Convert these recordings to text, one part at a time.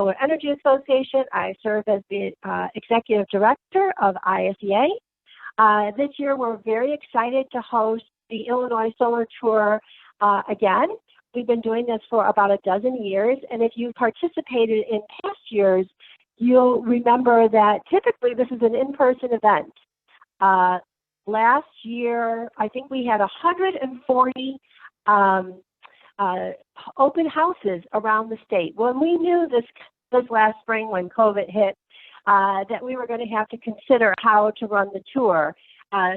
Solar Energy Association. I serve as the Executive Director of ISEA. This year, we're very excited to host the Illinois Solar Tour again. We've been doing this for about a dozen years, and if you participated in past years, you'll remember that typically this is an in-person event. Last year, I think we had 140 open houses around the state. When we knew this last spring when COVID hit, that we were going to have to consider how to run the tour.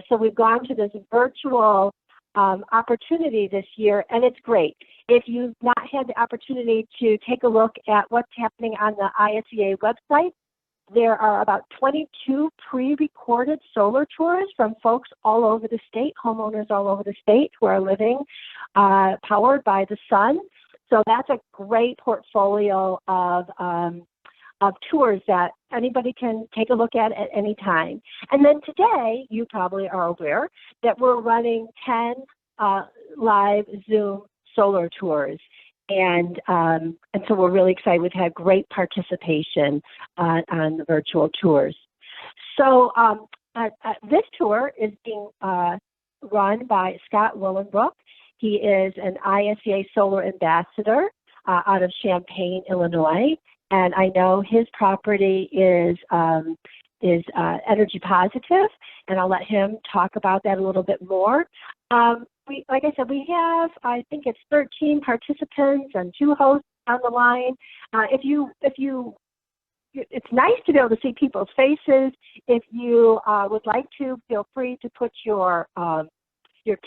So we've gone to this virtual opportunity this year, and it's great. If you've not had the opportunity to take a look at what's happening on the ISEA website, there are about 22 pre-recorded solar tours from folks all over the state, homeowners all over the state who are living powered by the sun. So that's a great portfolio of tours that anybody can take a look at any time. And then today, you probably are aware that we're running 10 live Zoom solar tours. And so we're really excited. We've had great participation on the virtual tours. So this tour is being run by Scott Willenbrock. He is an ISEA Solar Ambassador out of Champaign, Illinois. And I know his property is energy positive, and I'll let him talk about that a little bit more. Like I said, we have, I think it's 13 participants and 2 hosts on the line. It's nice to be able to see people's faces. If you would like to, feel free to put your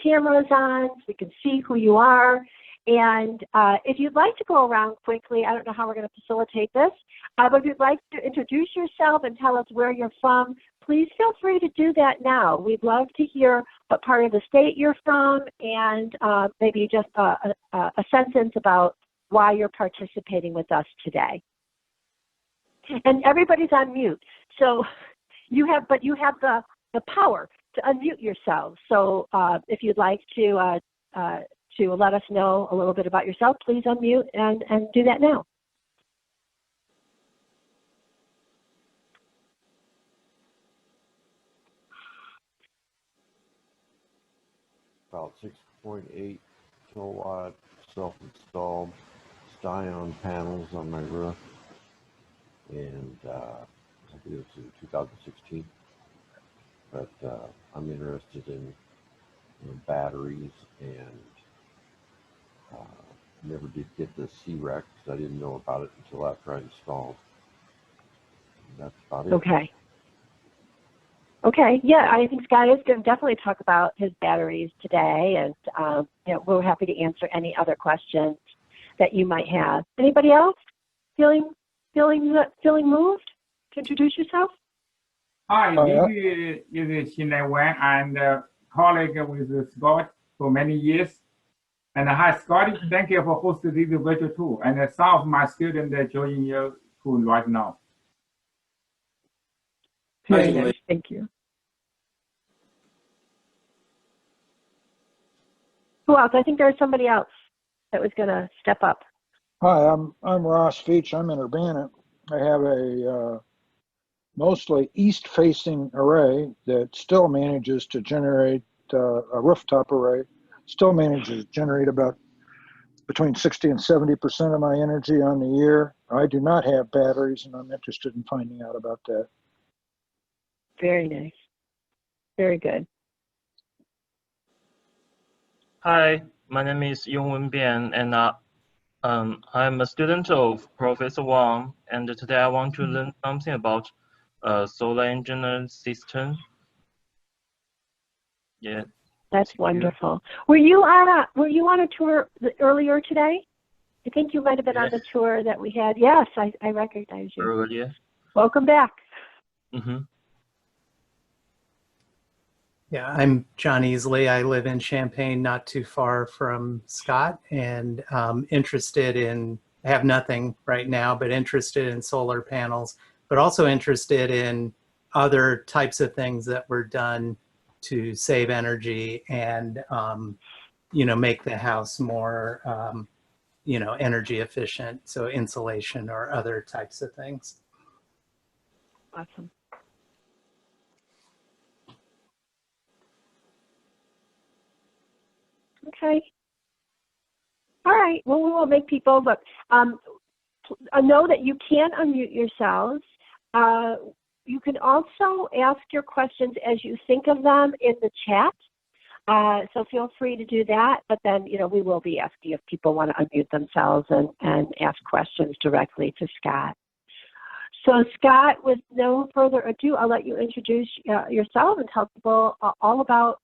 cameras on so we can see who you are. And if you'd like to go around quickly, I don't know how we're going to facilitate this, but if you'd like to introduce yourself and tell us where you're from, please feel free to do that now. We'd love to hear what part of the state you're from and maybe just a sentence about why you're participating with us today. And everybody's on mute, so you have the power to unmute yourselves. So if you'd like to let us know a little bit about yourself, please unmute and do that now. About 6.8 kilowatt self-installed Stion panels on my roof, and I think it was in 2016. But I'm interested in batteries, and never did get the C-Rec because I didn't know about it until after I installed. And that's about it. Okay. Okay, yeah, I think Scott is going to definitely talk about his batteries today, and we're happy to answer any other questions that you might have. Anybody else feeling moved to introduce yourself? Hi, this is Chinai Wang. I'm a colleague with Scott for many years. And hi, Scott, thank you for hosting this virtual tour. And some of my students are joining your tour right now. Very nice, thank you. Who else? I think there's somebody else that was going to step up. Hi, I'm Ross Feach. I'm in Urbana. I have a mostly east-facing array that still manages to generate a rooftop array. Still manages to generate about between 60 and 70% of my energy on the year. I do not have batteries, and I'm interested in finding out about that. Very nice. Very good. Hi, my name is Yongwen Bian, and I'm a student of Professor Wang, and today I want to learn something about solar engineering system. Yeah. That's wonderful. Were you on a tour earlier today? I think you might have been on the tour that we had. Yes, I recognize you. Earlier. Welcome back. Mm-hmm. Yeah, I'm John Easley. I live in Champaign, not too far from Scott, and interested in, I have nothing right now, but interested in solar panels, but also interested in other types of things that were done to save energy and, make the house more energy efficient, so insulation or other types of things. Awesome. Okay. All right. Well, we will make people look. Know that you can unmute yourselves. You can also ask your questions as you think of them in the chat. So feel free to do that. But then, we will be asking if people want to unmute themselves and ask questions directly to Scott. So Scott, with no further ado, I'll let you introduce yourself and tell people all about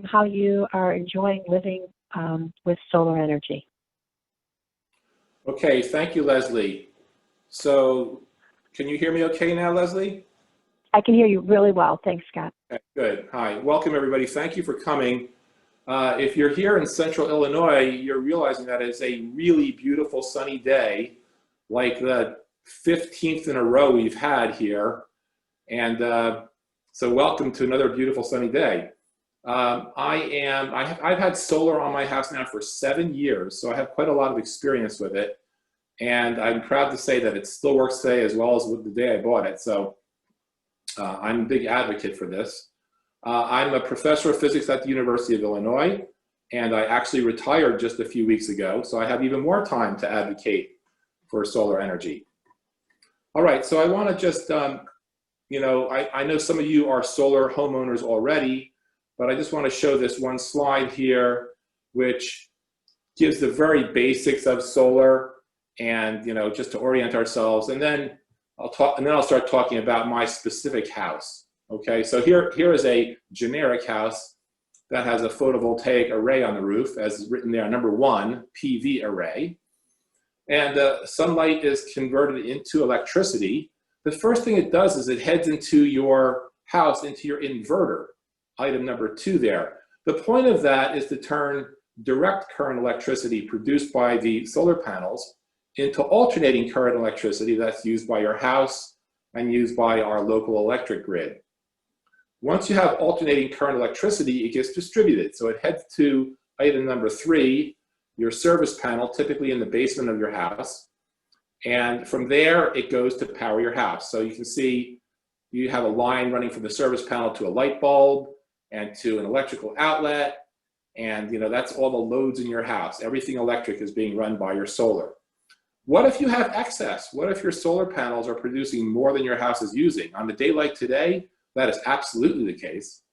how you are enjoying living with solar energy. Okay, thank you, Leslie. So can you hear me okay now, Leslie? I can hear you really well. Thanks, Scott. Okay, good. Hi, welcome everybody. Thank you for coming. If you're here in Central Illinois, you're realizing that it's a really beautiful sunny day, like the 15th in a row we've had here. And so welcome to another beautiful sunny day. I've had solar on my house now for 7 years, so I have quite a lot of experience with it. And I'm proud to say that it still works today as well as with the day I bought it. So I'm a big advocate for this. I'm a professor of physics at the University of Illinois, and I actually retired just a few weeks ago, so I have even more time to advocate for solar energy. All right, so I want to just, I know some of you are solar homeowners already, but I just want to show this one slide here, which gives the very basics of solar and, just to orient ourselves. And then I'll start talking about my specific house. Okay, so here is a generic house that has a photovoltaic array on the roof, as is written there, number 1, PV array. And sunlight is converted into electricity. The first thing it does is it heads into your house, into your inverter, item number 2 there. The point of that is to turn direct current electricity produced by the solar panels into alternating current electricity that's used by your house and used by our local electric grid. Once you have alternating current electricity, it gets distributed. So it heads to item number 3, your service panel, typically in the basement of your house. And from there, it goes to power your house. So you can see you have a line running from the service panel to a light bulb and to an electrical outlet. And that's all the loads in your house. Everything electric is being run by your solar. What if you have excess? What if your solar panels are producing more than your house is using? On a day like today, that is absolutely the case.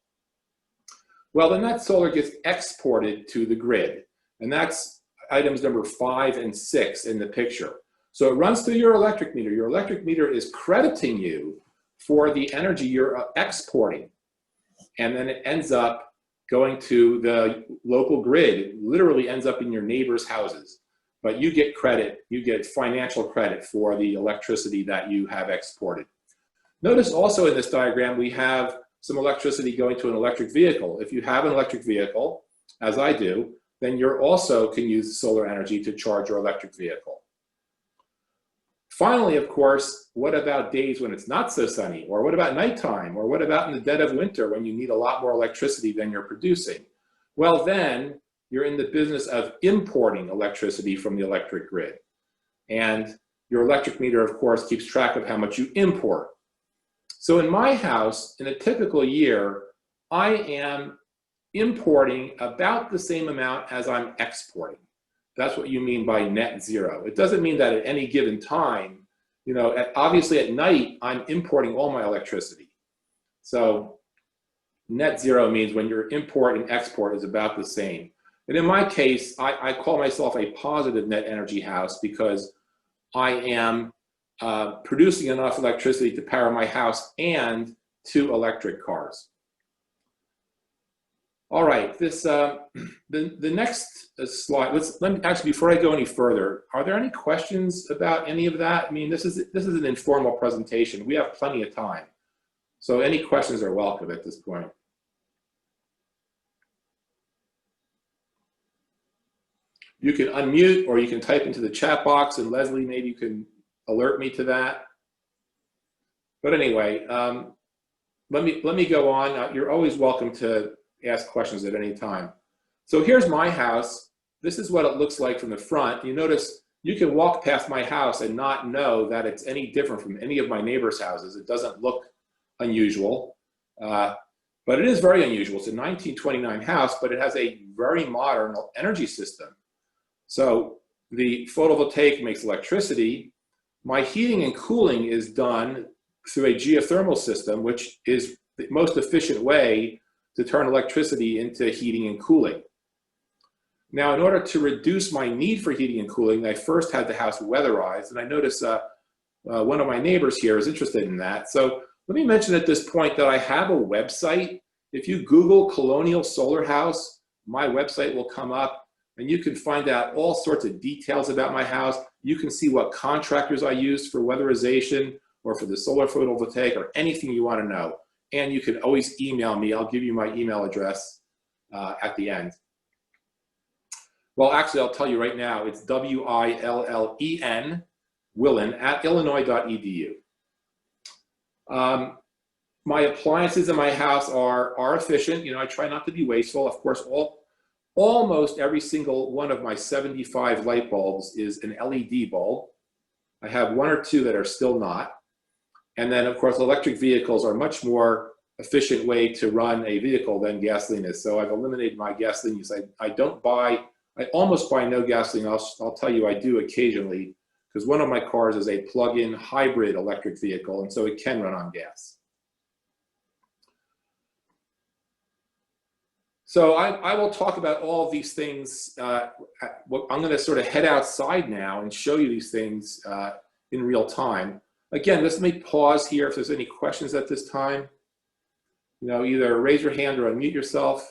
Well, then that solar gets exported to the grid. And that's items number 5 and 6 in the picture. So it runs through your electric meter. Your electric meter is crediting you for the energy you're exporting. And then it ends up going to the local grid. It literally ends up in your neighbor's houses. But you get credit, you get financial credit for the electricity that you have exported. Notice also in this diagram, we have some electricity going to an electric vehicle. If you have an electric vehicle, as I do, then you also can use solar energy to charge your electric vehicle. Finally, of course, what about days when it's not so sunny? Or what about nighttime? Or what about in the dead of winter when you need a lot more electricity than you're producing? Well, then you're in the business of importing electricity from the electric grid. And your electric meter, of course, keeps track of how much you import. So in my house, in a typical year, I am importing about the same amount as I'm exporting. That's what you mean by net zero. It doesn't mean that at any given time, obviously at night, I'm importing all my electricity. So net zero means when your import and export is about the same. And in my case, I call myself a positive net energy house because I am producing enough electricity to power my house and 2 electric cars. All right, the next slide. Actually, before I go any further, are there any questions about any of that? I mean, this is an informal presentation. We have plenty of time, so any questions are welcome at this point. You can unmute or you can type into the chat box, and Leslie, maybe you can alert me to that. But anyway, let me go on. You're always welcome to ask questions at any time. So here's my house. this is what it looks like from the front. You notice you can walk past my house and not know that it's any different from any of my neighbors' houses. It doesn't look unusual, but it is very unusual. It's a 1929 house, but it has a very modern energy system. So the photovoltaic makes electricity. My heating and cooling is done through a geothermal system, which is the most efficient way to turn electricity into heating and cooling. Now, in order to reduce my need for heating and cooling, I first had the house weatherized, and I noticed one of my neighbors here is interested in that. So let me mention at this point that I have a website. If you Google Colonial Solar House, my website will come up, and you can find out all sorts of details about my house. You can see what contractors I used for weatherization or for the solar photovoltaic or anything you want to know. And you can always email me. I'll give you my email address at the end. Well, actually, I'll tell you right now, it's WILLEN, Willen, at illinois.edu. My appliances in my house are efficient. You know, I try not to be wasteful. Of course, almost every single one of my 75 light bulbs is an LED bulb. I have one or two that are still not. And then, of course, electric vehicles are a much more efficient way to run a vehicle than gasoline is. So I've eliminated my gasoline use. I almost buy no gasoline. I'll tell you I do occasionally, because one of my cars is a plug-in hybrid electric vehicle, and so it can run on gas. So I will talk about all of these things. I'm going to sort of head outside now and show you these things in real time. Again, let me pause here if there's any questions at this time. You know, either raise your hand or unmute yourself.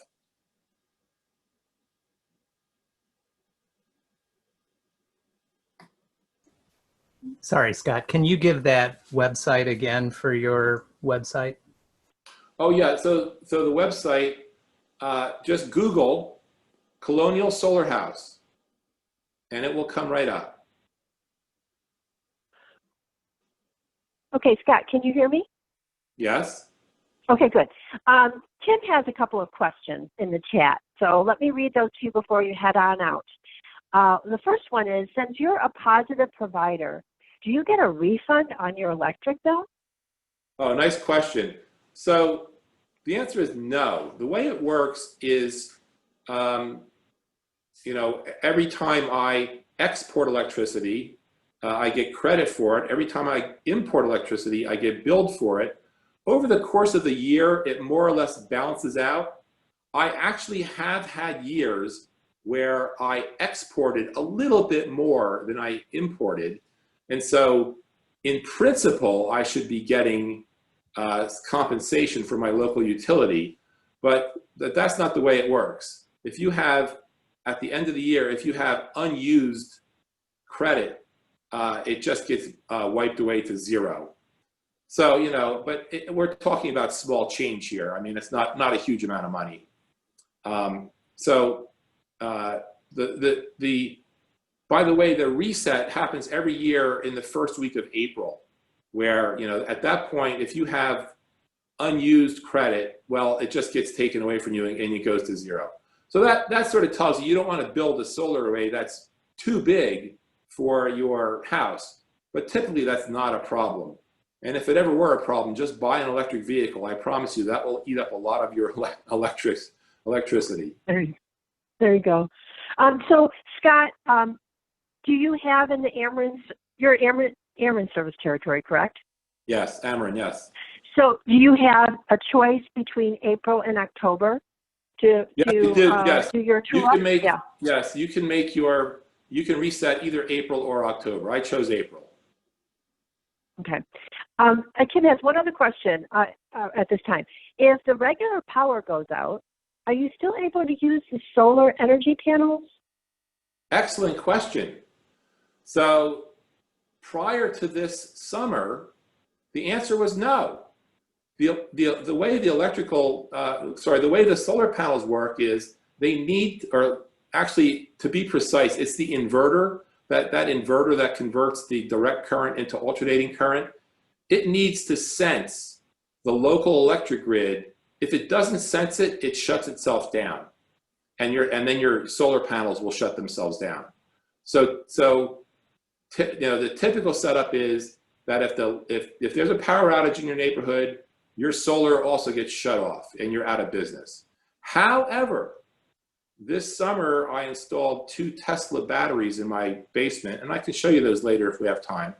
Sorry, Scott, can you give that website again for your website? Oh yeah, so the website, just Google Colonial Solar House, and it will come right up. Okay, Scott, can you hear me? Yes? Okay, good. Tim has a couple of questions in the chat, so let me read those to you before you head on out. The first one is, since you're a positive provider, do you get a refund on your electric bill? Oh, nice question. So the answer is no. The way it works is, you know, every time I export electricity, I get credit for it. Every time I import electricity, I get billed for it. Over the course of the year, it more or less balances out. I actually have had years where I exported a little bit more than I imported. And so in principle, I should be getting compensation for my local utility, but that's not the way it works. If you have, at the end of the year, if you have unused credit, it just gets wiped away to zero. So, you know, but we're talking about small change here. I mean, it's not a huge amount of money. By the way, the reset happens every year in the first week of April, where, you know, at that point, if you have unused credit, well, it just gets taken away from you and it goes to zero. So that sort of tells you don't want to build a solar array that's too big for your house. But typically, that's not a problem. And if it ever were a problem, just buy an electric vehicle. I promise you that will eat up a lot of your electricity. There you go. So, Scott, do you have in the your Ameren service territory, correct? Yes, Ameren, yes. So do you have a choice between April and October to do your true-up? Yes, you can reset either April or October. I chose April. Okay. Kim has one other question at this time. If the regular power goes out, are you still able to use the solar energy panels? Excellent question. So prior to this summer, the answer was no. The way the the way the solar panels work is they need, or actually to be precise, it's the inverter, that inverter that converts the direct current into alternating current. It needs to sense the local electric grid. If it doesn't sense it, it shuts itself down. and then your solar panels will shut themselves down. So the typical setup is that if there's a power outage in your neighborhood, your solar also gets shut off and you're out of business. However, this summer I installed 2 Tesla batteries in my basement, and I can show you those later if we have time.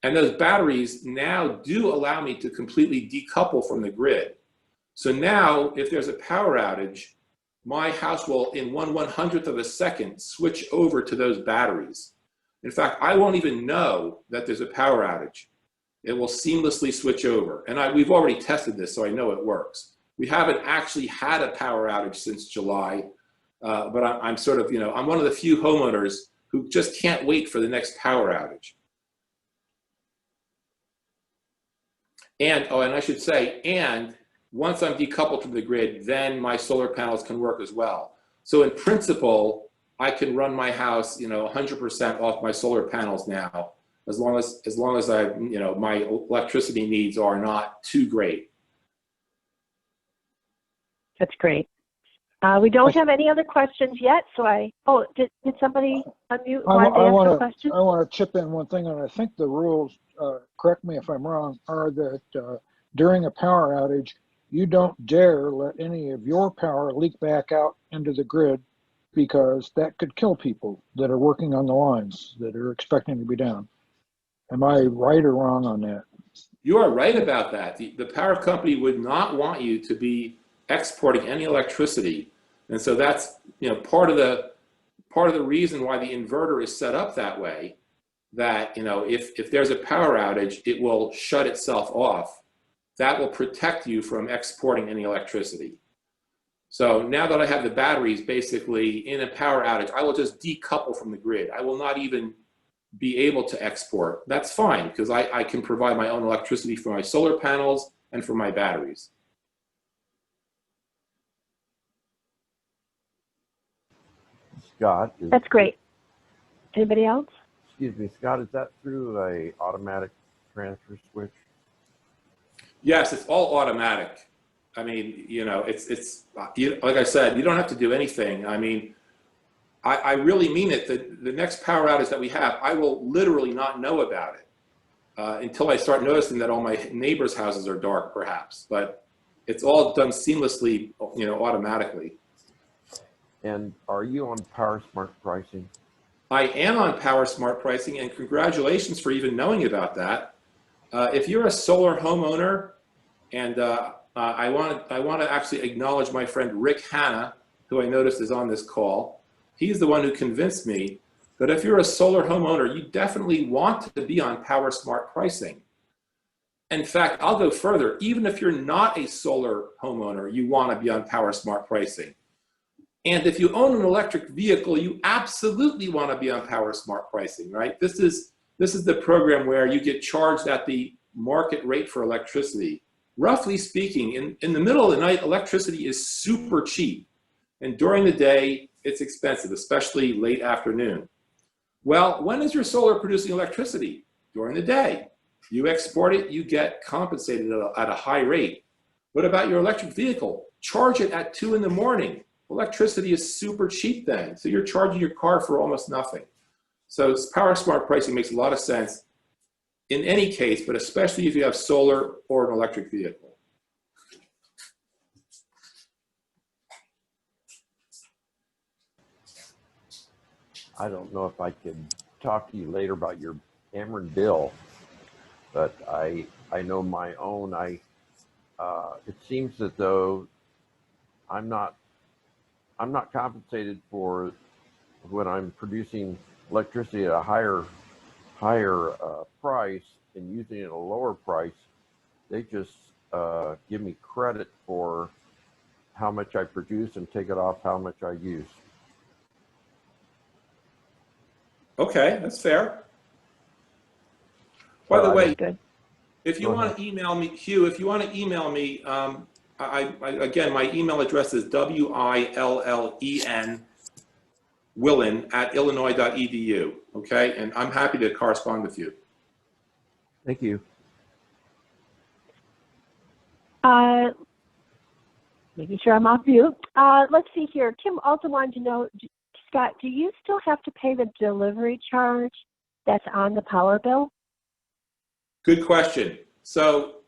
And those batteries now do allow me to completely decouple from the grid. So now if there's a power outage, my house will in 1/100th of a second switch over to those batteries. In fact, I won't even know that there's a power outage. It will seamlessly switch over. And we've already tested this, so I know it works. We haven't actually had a power outage since July, but I'm sort of, I'm one of the few homeowners who just can't wait for the next power outage. And, and I should say, and once I'm decoupled from the grid, then my solar panels can work as well. So in principle, I can run my house, 100% off my solar panels now, as long as I, my electricity needs are not too great. That's great. We don't have any other questions yet, so did somebody unmute? I want to chip in one thing, and I think the rules, correct me if I'm wrong, are that during a power outage, you don't dare let any of your power leak back out into the grid, because that could kill people that are working on the lines that are expecting to be down. Am I right or wrong on that? You are right about that. The power company would not want you to be exporting any electricity. And so that's part of the reason why the inverter is set up that way, that if there's a power outage, it will shut itself off. That will protect you from exporting any electricity. So now that I have the batteries, basically in a power outage, I will just decouple from the grid. I will not even be able to export. That's fine, because I can provide my own electricity for my solar panels and for my batteries. Scott? That's great. Anybody else? Excuse me, Scott, is that through a automatic transfer switch? Yes, it's all automatic. I mean, it's like I said, you don't have to do anything. I mean, I really mean it. The next power outage that we have, I will literally not know about it until I start noticing that all my neighbors' houses are dark, perhaps. But it's all done seamlessly, automatically. And are you on Power Smart pricing? I am on Power Smart pricing, and congratulations for even knowing about that. If you're a solar homeowner, and I want to actually acknowledge my friend Rick Hanna, who I noticed is on this call. He's the one who convinced me that if you're a solar homeowner, you definitely want to be on Power Smart pricing. In fact, I'll go further. Even if you're not a solar homeowner, you want to be on Power Smart pricing. And if you own an electric vehicle, you absolutely want to be on Power Smart pricing, right? This is the program where you get charged at the market rate for electricity. Roughly speaking, in the middle of the night, electricity is super cheap. And during the day, it's expensive, especially late afternoon. Well, when is your solar producing electricity? During the day. You export it, you get compensated at a high rate. What about your electric vehicle? Charge it at 2 in the morning. Electricity is super cheap then. So you're charging your car for almost nothing. So Power Smart pricing makes a lot of sense in any case, but especially if you have solar or an electric vehicle. I don't know if I can talk to you later about your Ameren bill, but I know my own. It seems as though I'm not compensated for when I'm producing electricity at a higher price and using it at a lower price. They just give me credit for how much I produce and take it off how much I use. Okay, that's fair. By the way, Good. if you want to email me, Hugh, if you want to email me, again, my email address is WILLEN Willen@illinois.edu. Okay, and I'm happy to correspond with you. Thank you. making sure I'm off mute. Let's see here. Kim also wanted to know, Scott, do you still have to pay the delivery charge that's on the power bill? Good question. So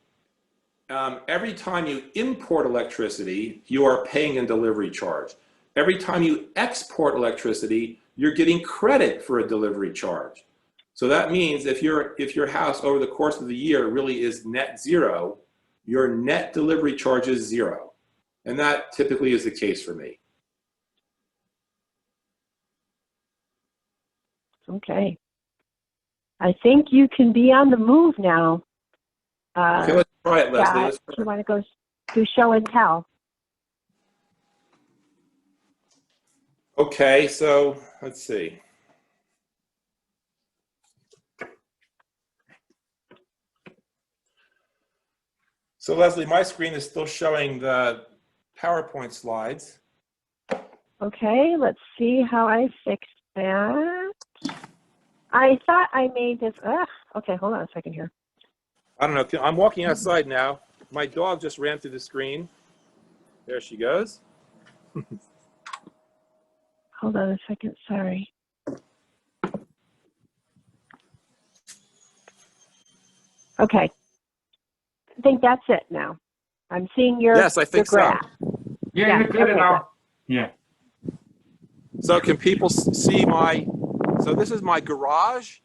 every time you import electricity, you are paying a delivery charge. Every time you export electricity, you're getting credit for a delivery charge. So that means if your house over the course of the year really is net zero, your net delivery charge is zero. And that typically is the case for me. Okay. I think you can be on the move now. Okay, let's try it, Leslie. Scott, if you want to go do show and tell. Okay, so let's see. So Leslie, my screen is still showing the PowerPoint slides. Okay, let's see how I fix that. I thought I made this, okay, hold on a second here. I don't know, I'm walking outside now. My dog just ran through the screen. There she goes. Hold on a second, sorry. Okay. I think that's it now. I'm seeing your, yes, I think graph. so. Yeah, you cut it out. Yeah. So can people see my, so this is my garage,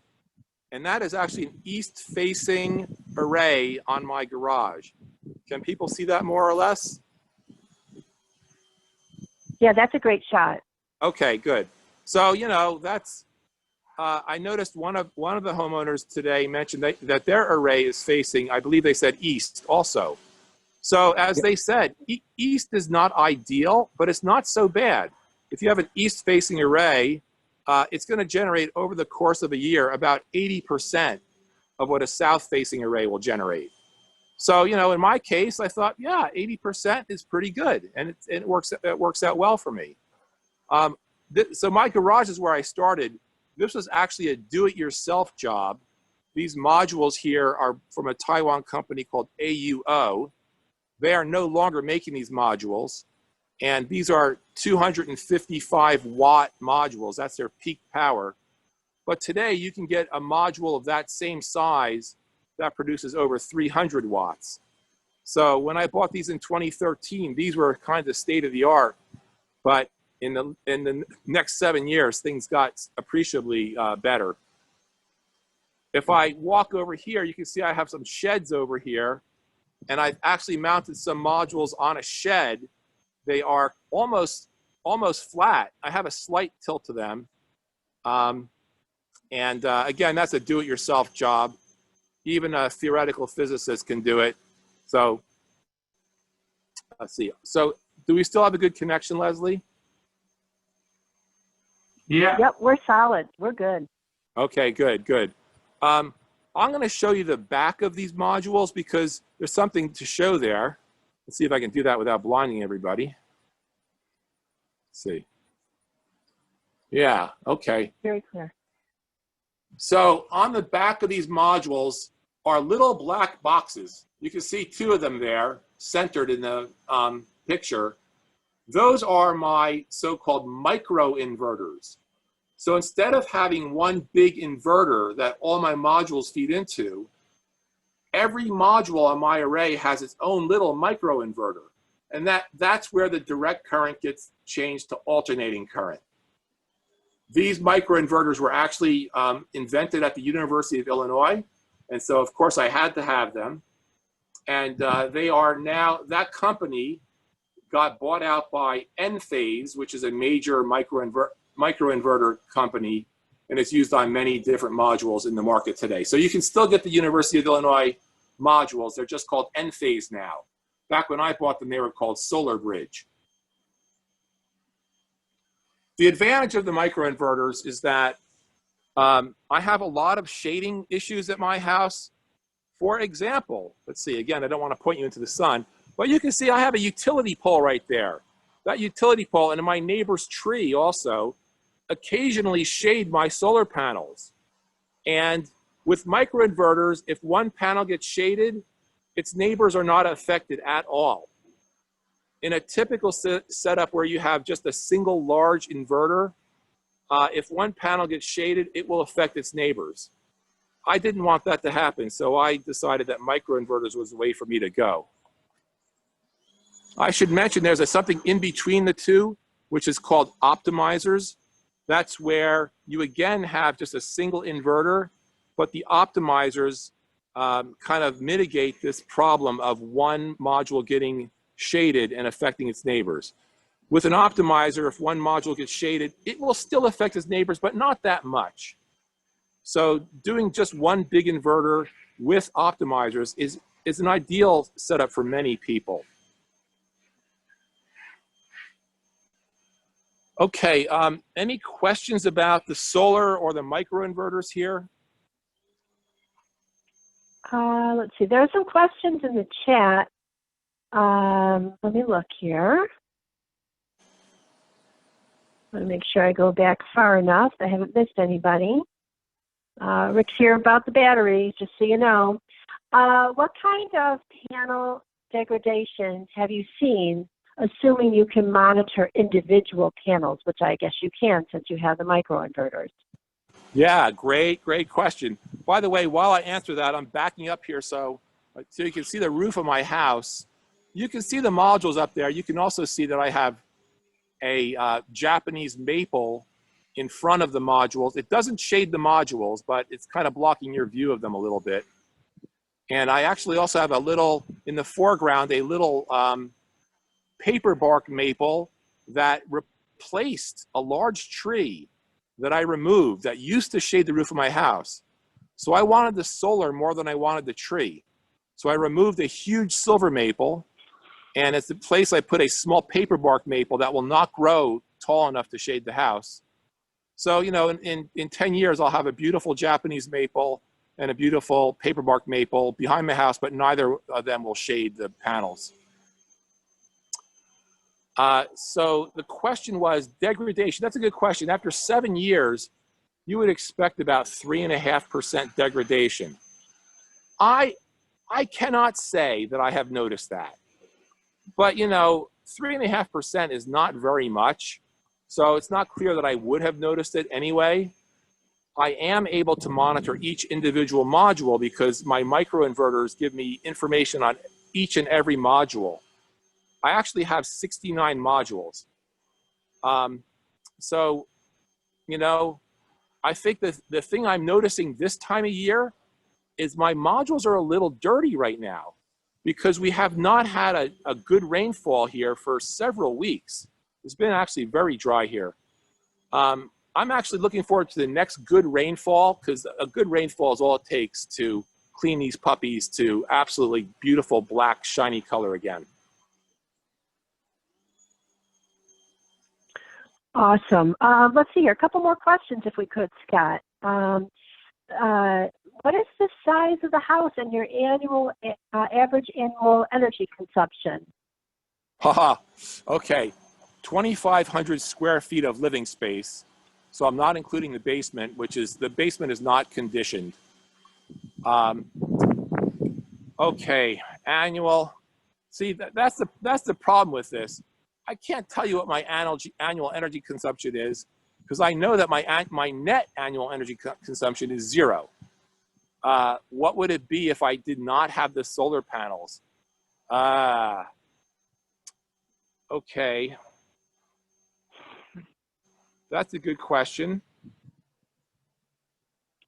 and that is actually an east-facing array on my garage. Can people see that more or less? Yeah, that's a great shot. Okay, good. So, you know, that's, I noticed one of the homeowners today mentioned that their array is facing, I believe they said east also. So as they said, east is not ideal, but it's not so bad. If you have an east-facing array, it's going to generate over the course of a year about 80% of what a south-facing array will generate. So, you know, in my case, I thought, yeah, 80% is pretty good, and it works out well for me. So my garage is where I started. This was actually a do-it-yourself job. These modules here are from a Taiwan company called AUO. They are no longer making these modules. And these are 255 watt modules. That's their peak power. But today you can get a module of that same size that produces over 300 watts. So when I bought these in 2013, these were kind of state of the art. But in the next 7 years, things got appreciably better. If I walk over here, you can see I have some sheds over here. And I've actually mounted some modules on a shed. They are almost flat. I have a slight tilt to them. Again, that's a do-it-yourself job. Even a theoretical physicist can do it. So let's see. So do we still have a good connection, Leslie? Yeah. Yep, we're solid. We're good. Okay, good, good. I'm going to show you the back of these modules because there's something to show there. Let's see if I can do that without blinding everybody. Let's see. Yeah, okay. Very clear. So on the back of these modules are little black boxes. You can see two of them there centered in the picture. Those are my so-called micro inverters. So instead of having one big inverter that all my modules feed into, every module on my array has its own little micro inverter. And that's where the direct current gets changed to alternating current. These microinverters were actually invented at the University of Illinois. And so, of course, I had to have them. And they are now, that company got bought out by Enphase, which is a major microinverter company, and it's used on many different modules in the market today. So you can still get the University of Illinois modules. They're just called Enphase now. Back when I bought them, they were called Solar Bridge. The advantage of the microinverters is that I have a lot of shading issues at my house. For example, let's see, again, I don't want to point you into the sun, but you can see I have a utility pole right there. That utility pole and my neighbor's tree also occasionally shade my solar panels. And with microinverters, if one panel gets shaded, its neighbors are not affected at all. in a typical setup where you have just a single large inverter, if one panel gets shaded, it will affect its neighbors. I didn't want that to happen, so I decided that microinverters was the way for me to go. I should mention there's something in between the two, which is called optimizers. That's where you again have just a single inverter, but the optimizers kind of mitigate this problem of one module getting shaded and affecting its neighbors. With an optimizer, if one module gets shaded, it will still affect its neighbors, but not that much. So doing just one big inverter with optimizers is an ideal setup for many people. Okay, any questions about the solar or the microinverters here? Let's see, there are some questions in the chat. Let me look here. I want to make sure I go back far enough. I haven't missed anybody. Rick's here about the batteries, just so you know. What kind of panel degradations have you seen, assuming you can monitor individual panels, which I guess you can since you have the microinverters? Yeah, great question. By the way, while I answer that, I'm backing up here so you can see the roof of my house. You can see the modules up there. You can also see that I have a Japanese maple in front of the modules. It doesn't shade the modules, but it's kind of blocking your view of them a little bit. And I actually also have a little, in the foreground, a little paper bark maple that replaced a large tree that I removed that used to shade the roof of my house. So I wanted the solar more than I wanted the tree. So I removed a huge silver maple, and at the place I put a small paper bark maple that will not grow tall enough to shade the house. So, you know, in 10 years, I'll have a beautiful Japanese maple and a beautiful paper bark maple behind my house, but neither of them will shade the panels. So the question was degradation. That's a good question. After 7 years, you would expect about 3.5% degradation. I cannot say that I have noticed that, but you know, 3.5% is not very much. So it's not clear that I would have noticed it anyway. I am able to monitor each individual module because my microinverters give me information on each and every module. I actually have 69 modules. So, you know, I think that the thing I'm noticing this time of year is my modules are a little dirty right now because we have not had a good rainfall here for several weeks. It's been actually very dry here. I'm actually looking forward to the next good rainfall because a good rainfall is all it takes to clean these puppies to absolutely beautiful black shiny color again. Awesome. Let's see here. A couple more questions if we could, Scott. What is the size of the house and your annual average annual energy consumption? Haha, okay. 2,500 square feet of living space. So I'm not including the basement, which is, the basement is not conditioned. Okay, annual. See, that's the problem with this. I can't tell you what my annual energy consumption is because I know that my net annual energy consumption is 0. What would it be if I did not have the solar panels? Okay. That's a good question.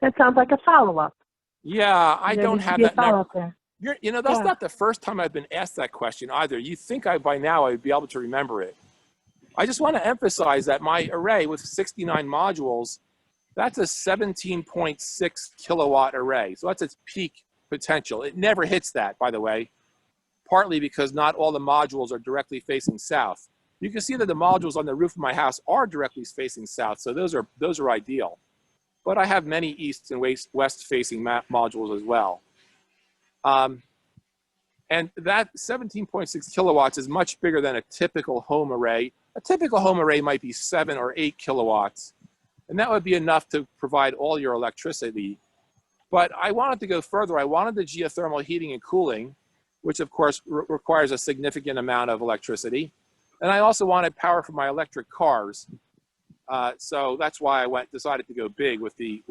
That sounds like a follow-up. Yeah, I don't have that number. There. You know, that's not the first time I've been asked that question either. You'd think by now I'd be able to remember it. I just want to emphasize that my array with 69 modules, that's a 17.6 kilowatt array. So that's its peak potential. It never hits that, by the way, partly because not all the modules are directly facing south. You can see that the modules on the roof of my house are directly facing south, so those are ideal. But I have many east and west facing modules as well. And that 17.6 kilowatts is much bigger than a typical home array. A typical home array might be 7 or 8 kilowatts, and that would be enough to provide all your electricity. But I wanted to go further. I wanted the geothermal heating and cooling, which of course requires a significant amount of electricity. And I also wanted power for my electric cars. So that's why I decided to go big with the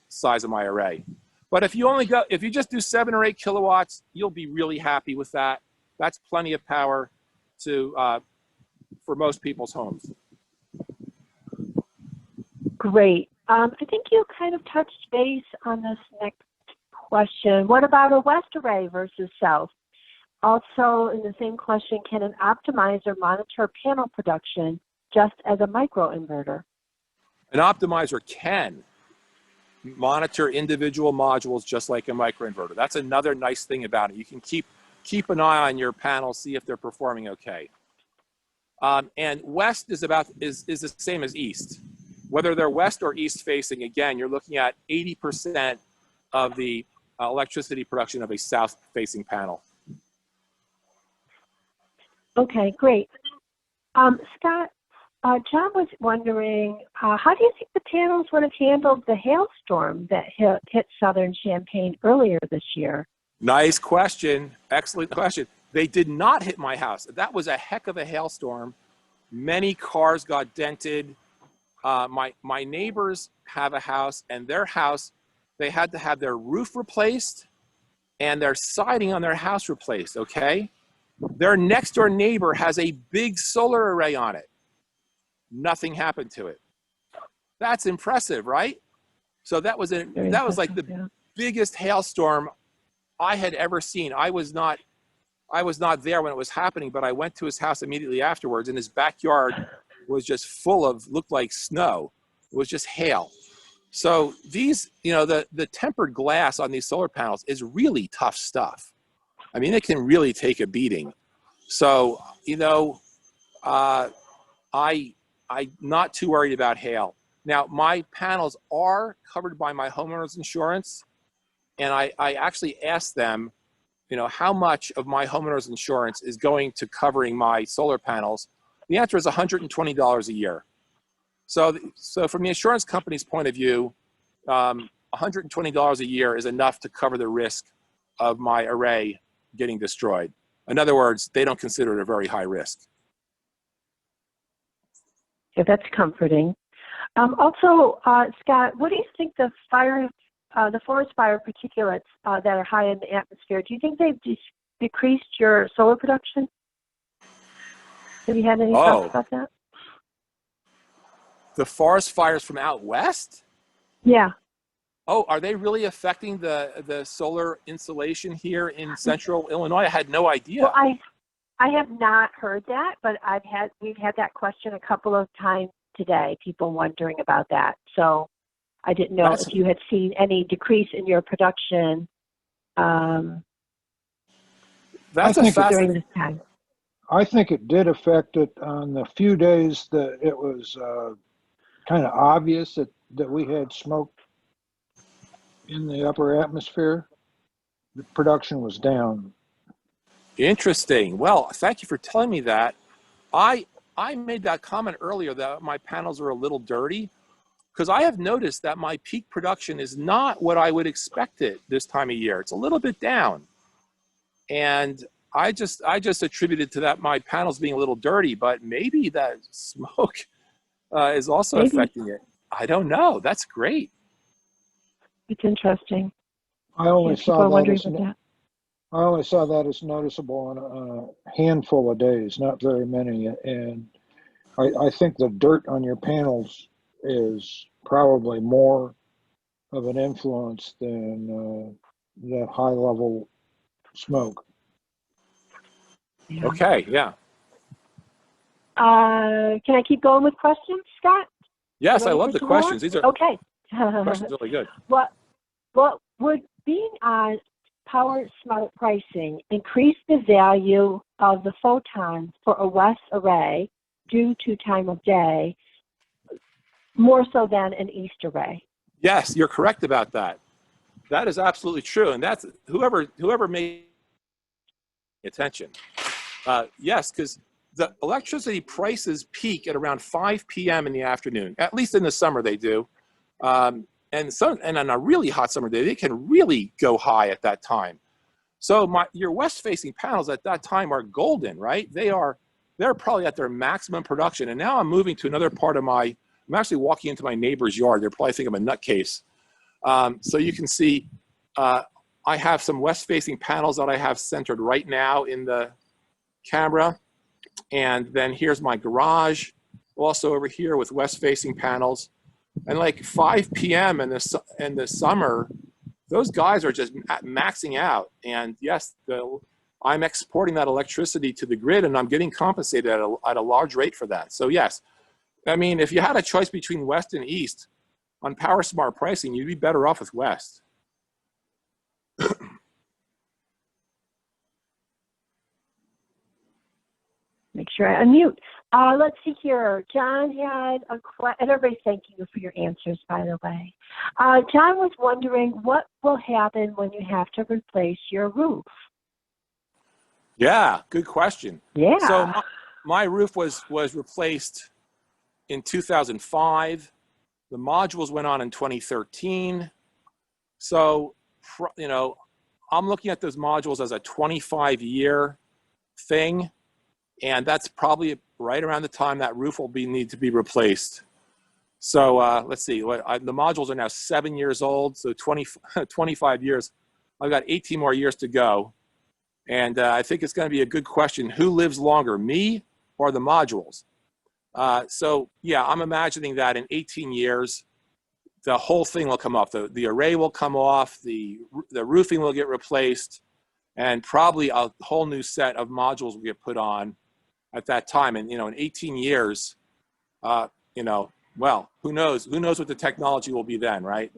size of my array. But if you just do 7 or 8 kilowatts, you'll be really happy with that. That's plenty of power for most people's homes. Great. I think you kind of touched base on this next question. What about a west array versus south? Also, in the same question, can an optimizer monitor panel production just as a microinverter? An optimizer can monitor individual modules just like a microinverter. That's another nice thing about it. You can keep an eye on your panels, see if they're performing okay. And west is the same as east. Whether they're west or east facing, again, you're looking at 80% of the electricity production of a south facing panel. Okay, great. Scott, John was wondering, how do you think the panels would have handled the hailstorm that hit southern Champaign earlier this year? Nice question. Excellent question. They did not hit my house. That was a heck of a hailstorm. Many cars got dented. My neighbors have a house, and their house, they had to have their roof replaced and their siding on their house replaced, okay? Their next door neighbor has a big solar array on it. Nothing happened to it. That's impressive, right? So that was like the biggest hailstorm I had ever seen. I was not there when it was happening, but I went to his house immediately afterwards, and his backyard was just full of, looked like snow. It was just hail. So these, the tempered glass on these solar panels is really tough stuff. I mean, it can really take a beating. So, I'm not too worried about hail. Now, my panels are covered by my homeowner's insurance, and I actually asked them, how much of my homeowner's insurance is going to covering my solar panels. The answer is $120 a year. So from the insurance company's point of view, $120 a year is enough to cover the risk of my array getting destroyed. In other words, they don't consider it a very high risk. Yeah, that's comforting. Also, Scott, what do you think the forest fire particulates that are high in the atmosphere, do you think they've decreased your solar production? Have you had any thoughts about that? The forest fires from out west? Yeah. Oh, are they really affecting the solar insulation here in central Illinois? I had no idea. Well, I have not heard that, but we've had that question a couple of times today, people wondering about that. So I didn't know if you had seen any decrease in your production during this time. I think it did affect it on the few days that it was kind of obvious that we had smoke in the upper atmosphere. The production was down. Interesting. Well, thank you for telling me that. I made that comment earlier that my panels are a little dirty, because I have noticed that my peak production is not what I would expect it this time of year. It's a little bit down. And I just attributed to that my panels being a little dirty, but maybe that smoke is also affecting it. I don't know. That's great. It's interesting. I only saw that as noticeable on a handful of days, not very many. And I think the dirt on your panels is probably more of an influence than that high level smoke. Yeah. Okay, yeah. Can I keep going with questions, Scott? Yes, I love the questions. These are okay. questions really good. What would being on power smart pricing increase the value of the photons for a west array due to time of day more so than an east array? Yes, you're correct about that. That is absolutely true, and that's whoever made attention. Yes, because the electricity prices peak at around 5 p.m. in the afternoon. At least in the summer they do, and on a really hot summer day they can really go high at that time. So your west-facing panels at that time are golden, right? They're probably at their maximum production. And now I'm moving to another part of I'm actually walking into my neighbor's yard. They're probably thinking I'm a nutcase. So you can see I have some west-facing panels that I have centered right now in the camera. And then here's my garage, also over here with west-facing panels. And like 5 p.m. in the summer, those guys are just maxing out. And yes, I'm exporting that electricity to the grid, and I'm getting compensated at a large rate for that. So yes, I mean, if you had a choice between West and East on Power Smart pricing, you'd be better off with West. Make sure I unmute. Let's see here. John had a question, and everybody, thank you for your answers, by the way. John was wondering what will happen when you have to replace your roof? Yeah, good question. Yeah. So my roof was replaced in 2005. The modules went on in 2013. So, you know, I'm looking at those modules as a 25-year thing. And that's probably right around the time that roof will need to be replaced. So let's see, the modules are now 7 years old, so 25 years. I've got 18 more years to go. And I think it's going to be a good question. Who lives longer, me or the modules? So yeah, I'm imagining that in 18 years, the whole thing will come off. The array will come off, the roofing will get replaced, and probably a whole new set of modules will get put on at that time. And, you know, in 18 years, you know, well, who knows what the technology will be then, right?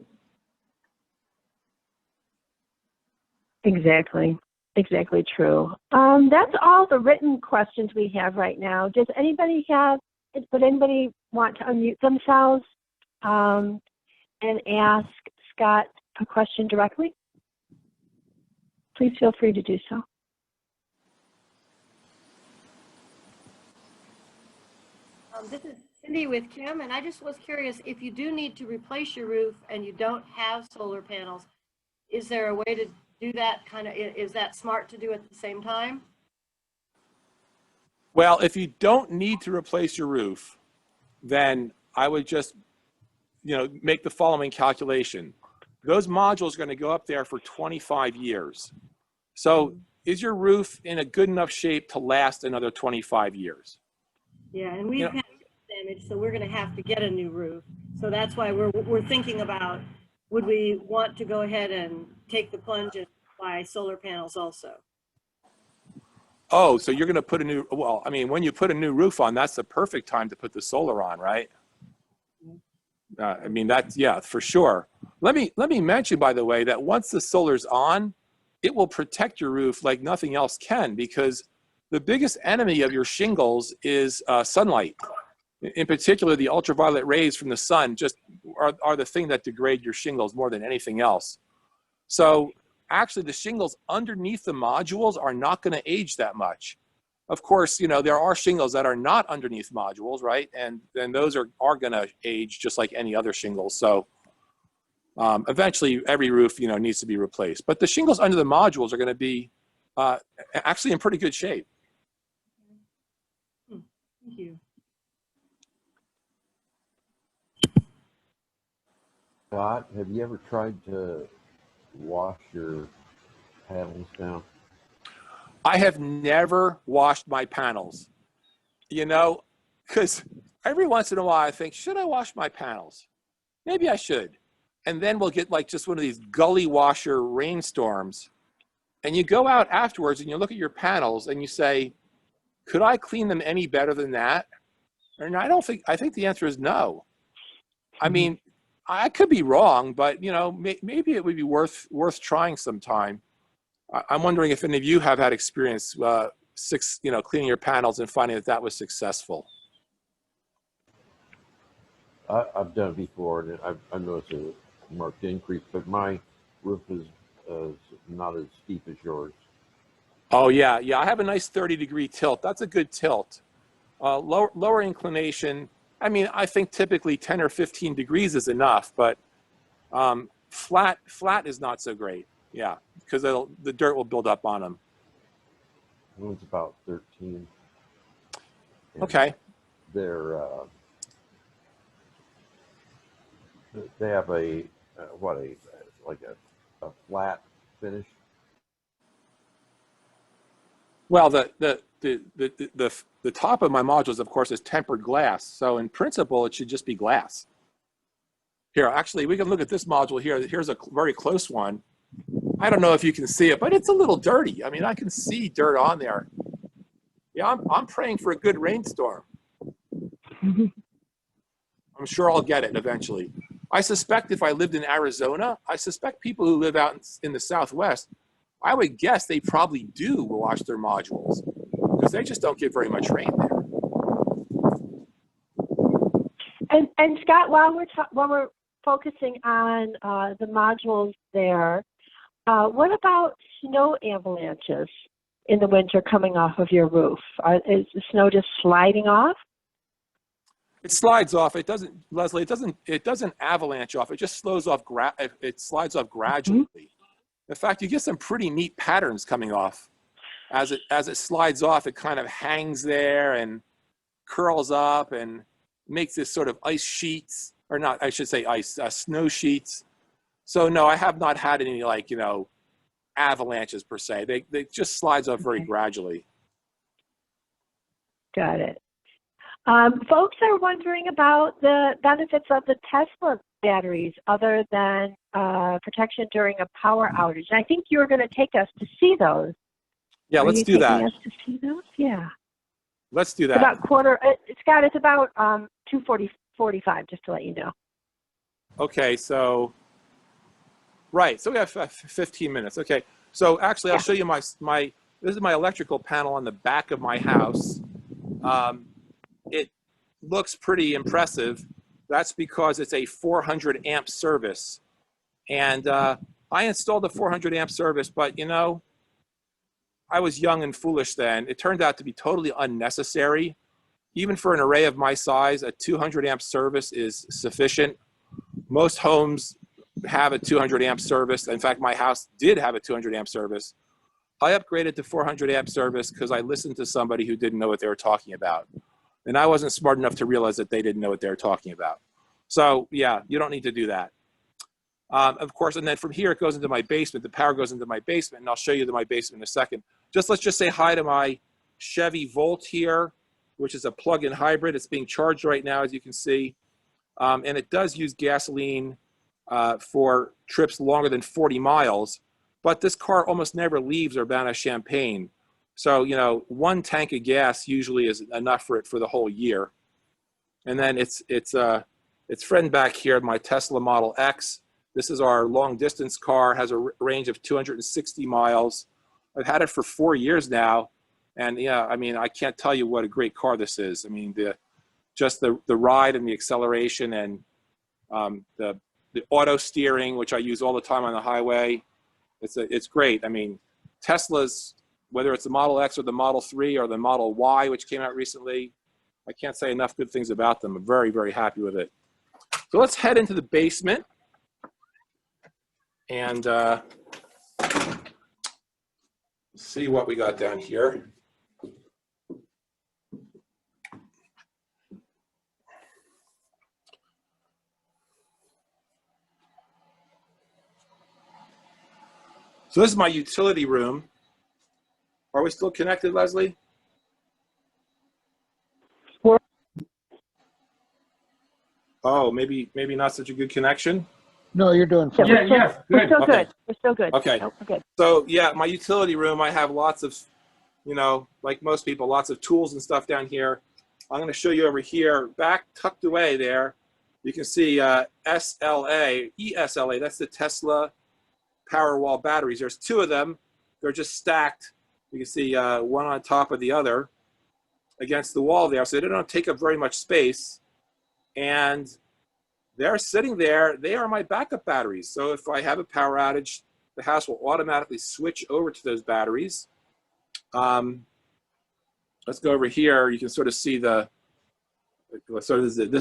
Exactly. Exactly true. That's all the written questions we have right now. Would anybody want to unmute themselves and ask Scott a question directly? Please feel free to do so. This is Cindy with Kim, and I just was curious, if you do need to replace your roof and you don't have solar panels, is there a way to do that is that smart to do at the same time? Well, if you don't need to replace your roof, then I would just, you know, make the following calculation. Those modules are going to go up there for 25 years. So is your roof in a good enough shape to last another 25 years? Yeah, and we've had damage, so we're going to have to get a new roof. So that's why we're thinking about, would we want to go ahead and take the plunge and buy solar panels also? Oh, so you're going to put a new, well, I mean, when you put a new roof on, that's the perfect time to put the solar on, right? I mean, that's, yeah, for sure. Let me mention, by the way, that once the solar's on, it will protect your roof like nothing else can, because the biggest enemy of your shingles is sunlight. In particular, the ultraviolet rays from the sun just are the thing that degrade your shingles more than anything else. So actually, the shingles underneath the modules are not going to age that much. Of course, you know, there are shingles that are not underneath modules, right? And then those are going to age just like any other shingles. So eventually, every roof, you know, needs to be replaced. But the shingles under the modules are going to be actually in pretty good shape. Thank you. Scott, have you ever tried to wash your panels down? I have never washed my panels, you know, because every once in a while I think, should I wash my panels? Maybe I should. And then we'll get like just one of these gully washer rainstorms. And you go out afterwards and you look at your panels and you say, could I clean them any better than that? And I think the answer is no. I mean, I could be wrong, but you know, maybe it would be worth trying sometime. I'm wondering if any of you have had experience, cleaning your panels and finding that was successful. I've done it before, and I've noticed a marked increase, but my roof is not as steep as yours. Oh yeah, I have a nice 30-degree tilt. That's a good tilt. Lower inclination. I mean, I think typically 10 or 15 degrees is enough, but flat is not so great. Yeah, because the dirt will build up on them. One's about 13. And Okay. They're they have a like a flat finish. Well, the top of my modules, of course, is tempered glass. So in principle, it should just be glass. Here, actually, we can look at this module here. Here's a very close one. I don't know if you can see it, but it's a little dirty. I mean, I can see dirt on there. Yeah, I'm praying for a good rainstorm. I'm sure I'll get it eventually. I suspect if I lived in Arizona, I suspect people who live out in the Southwest, I would guess they probably do wash their modules because they just don't get very much rain there. And Scott, while we're focusing on the modules there, what about snow avalanches in the winter coming off of your roof? Is the snow just sliding off? It slides off. It doesn't, Leslie. It doesn't avalanche off. It just slows off. It slides off gradually. Mm-hmm. In fact, you get some pretty neat patterns coming off. As it slides off, it kind of hangs there and curls up and makes this sort of ice sheets, or not, I should say ice, snow sheets. So no, I have not had any avalanches per se. They just slides off very gradually. Got it. Folks are wondering about the benefits of the Tesla batteries other than protection during a power outage. And I think you were going to take us to see those. Yeah, let's do that. Us to see those? Yeah. Let's do that. Scott, it's about 2:45, just to let you know. Okay, so, right, so we have 15 minutes. Okay, so actually I'll show you this is my electrical panel on the back of my house. It looks pretty impressive. That's because it's a 400 amp service. And I installed a 400 amp service, but I was young and foolish then. It turned out to be totally unnecessary. Even for an array of my size, a 200 amp service is sufficient. Most homes have a 200 amp service. In fact, my house did have a 200 amp service. I upgraded to 400 amp service because I listened to somebody who didn't know what they were talking about. And I wasn't smart enough to realize that they didn't know what they were talking about. So yeah, you don't need to do that. Of course, and then from here it goes into my basement. The power goes into my basement, and I'll show you my basement in a second. Let's just say hi to my Chevy Volt here, which is a plug-in hybrid. It's being charged right now, as you can see. And it does use gasoline for trips longer than 40 miles. But this car almost never leaves Urbana-Champaign. So, one tank of gas usually is enough for it for the whole year. And then its friend back here, my Tesla Model X. This is our long distance car, has a range of 260 miles. I've had it for 4 years now. And yeah, I mean, I can't tell you what a great car this is. I mean, just the ride and the acceleration and the auto steering, which I use all the time on the highway. It's great. I mean, Teslas, whether it's the Model X or the Model 3 or the Model Y, which came out recently, I can't say enough good things about them. I'm very, very happy with it. So let's head into the basement and see what we got down here. So this is my utility room. Are we still connected, Leslie? Oh, maybe not such a good connection. No, you're doing fine. Yeah, yes, good. We're still Okay. good. We're still good. Okay. Oh, we're good. So yeah, my utility room, I have lots of, like most people, lots of tools and stuff down here. I'm going to show you over here, back tucked away there. You can see ESLA, that's the Tesla Powerwall batteries. There's two of them. They're just stacked. You can see one on top of the other against the wall there. So they don't take up very much space. And they're sitting there. They are my backup batteries. So if I have a power outage, the house will automatically switch over to those batteries. Let's go over here. You can sort of see this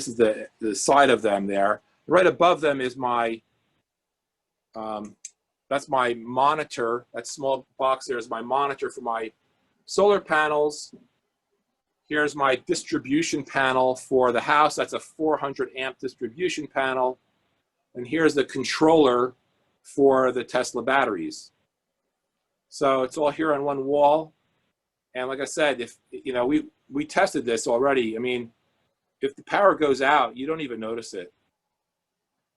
is the side of them there. Right above them is my That's my monitor. That small box there is my monitor for my solar panels. Here's my distribution panel for the house. That's a 400 amp distribution panel. And here's the controller for the Tesla batteries. So it's all here on one wall. And like I said, if you know, we tested this already. I mean, if the power goes out, you don't even notice it.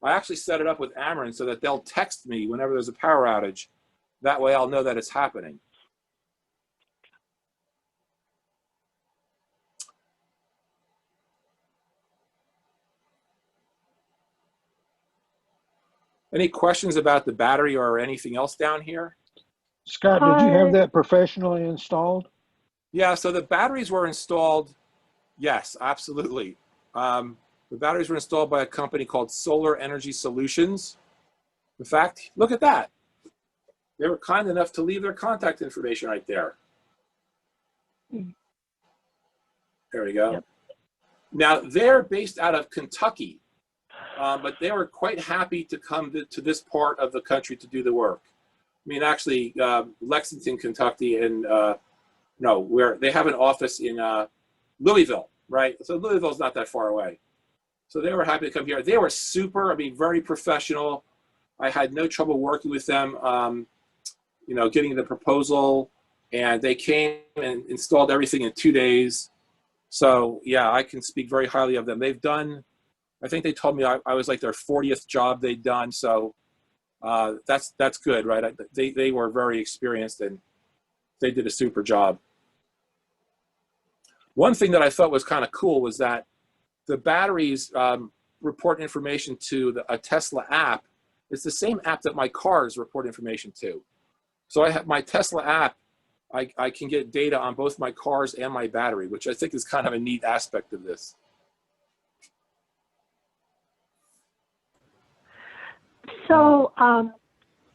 I actually set it up with Ameren so that they'll text me whenever there's a power outage. That way I'll know that it's happening. Any questions about the battery or anything else down here? Scott, did you have that professionally installed? Yeah, so the batteries were installed. Yes, absolutely. The batteries were installed by a company called Solar Energy Solutions. In fact, look at that. They were kind enough to leave their contact information right there. There we go. Yep. Now, they're based out of Kentucky, but they were quite happy to come to this part of the country to do the work. I mean, actually, Lexington, Kentucky, and where they have an office in Louisville, right? So Louisville's not that far away. So they were happy to come here. They were super, I mean, very professional. I had no trouble working with them, getting the proposal, and they came and installed everything in 2 days. So yeah, I can speak very highly of them. They've done, I think they told me I was like their 40th job they'd done. So that's good, right? They were very experienced and they did a super job. One thing that I thought was kind of cool was that the batteries report information to a Tesla app. It's the same app that my cars report information to. So I have my Tesla app. I can get data on both my cars and my battery, which I think is kind of a neat aspect of this. So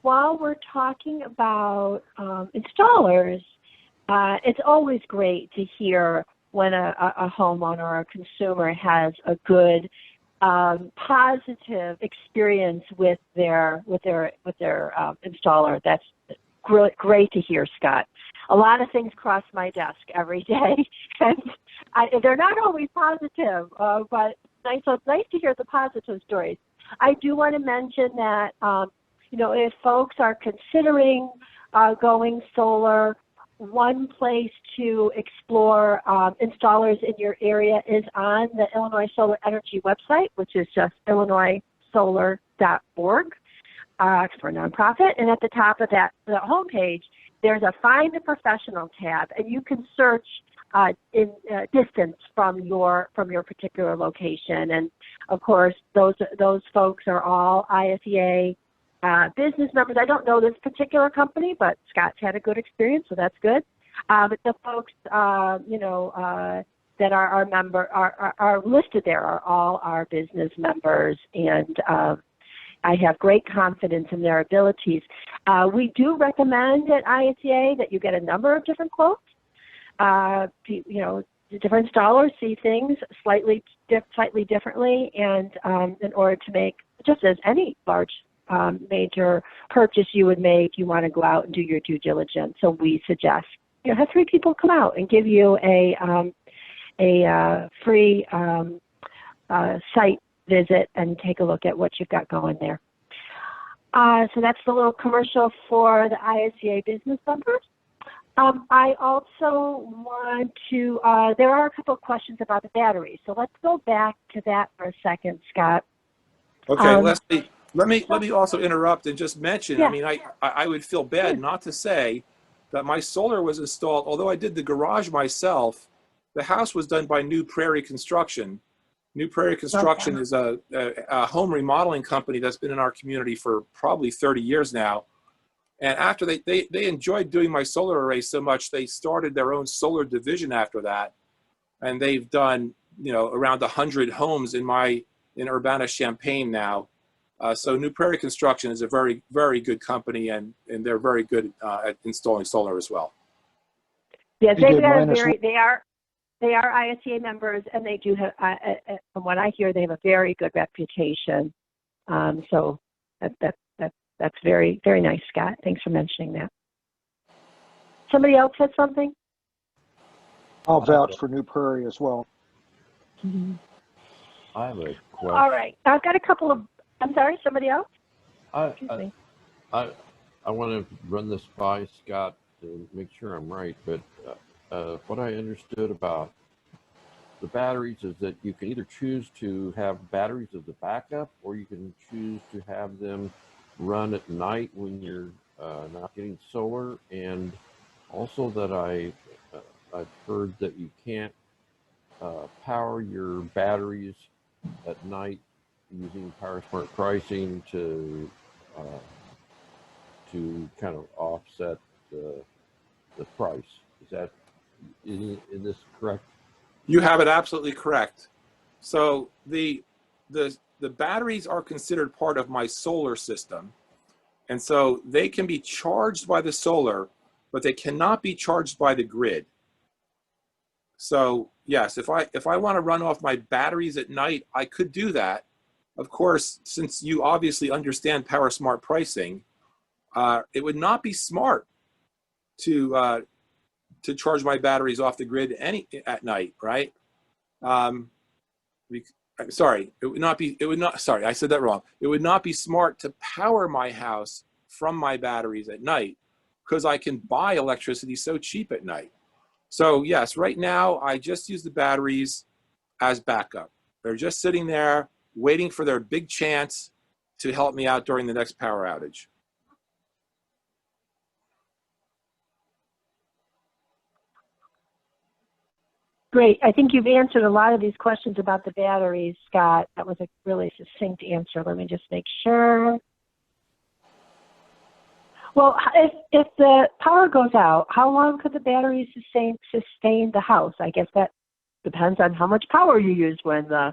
while we're talking about installers, it's always great to hear when a homeowner or a consumer has a good positive experience with their installer. That's great to hear, Scott. A lot of things cross my desk every day, and they're not always positive, but so it's nice to hear the positive stories. I do want to mention that if folks are considering going solar, one place to explore installers in your area is on the Illinois Solar Energy website, which is just illinoissolar.org. For a nonprofit, and at the top of the homepage, there's a Find a Professional tab, and you can search in distance from your particular location. And of course, those folks are all ISEA business members. I don't know this particular company, but Scott's had a good experience, so that's good. But the folks, that are our member are listed there are all our business members, and I have great confidence in their abilities. We do recommend at ISEA that you get a number of different quotes. Different installers see things slightly differently, and in order to make, just as any large major purchase you would make, you want to go out and do your due diligence. So we suggest have 3 people come out and give you a free site visit and take a look at what you've got going there. So that's the little commercial for the ISEA business members. I also want to, there are a couple of questions about the batteries. So let's go back to that for a second, Scott. Okay, Leslie, let me also interrupt and just mention, yeah. I mean, I would feel bad not to say that my solar was installed, although I did the garage myself, the house was done by New Prairie Construction. New Prairie Construction is a home remodeling company that's been in our community for probably 30 years now. And after they enjoyed doing my solar array so much, they started their own solar division after that. And they've done, around 100 homes in Urbana, Champaign now. So New Prairie Construction is a very, very good company, and they're very good at installing solar as well. Yeah, they are ISEA members, and they do have, from what I hear, they have a very good reputation. So that's That's very, very nice, Scott. Thanks for mentioning that. Somebody else had something? I'll vouch for New Prairie as well. I have a question. All right. I've got a couple of, I'm sorry, somebody else? I Excuse me. want to run this by Scott to make sure I'm right, but what I understood about the batteries is that you can either choose to have batteries as a backup, or you can choose to have them run at night when you're not getting solar. And also that I've heard that you can't power your batteries at night using power smart pricing to kind of offset the price. Is this correct? You have it absolutely correct. So the batteries are considered part of my solar system. And so they can be charged by the solar, but they cannot be charged by the grid. So yes, if I want to run off my batteries at night, I could do that. Of course, since you obviously understand power smart pricing, it would not be smart to charge my batteries off the grid at night, right? Sorry, I said that wrong. It would not be smart to power my house from my batteries at night, because I can buy electricity so cheap at night. So yes, right now I just use the batteries as backup. They're just sitting there waiting for their big chance to help me out during the next power outage. Great. I think you've answered a lot of these questions about the batteries, Scott. That was a really succinct answer. Let me just make sure. Well, if the power goes out, how long could the batteries sustain the house? I guess that depends on how much power you use when the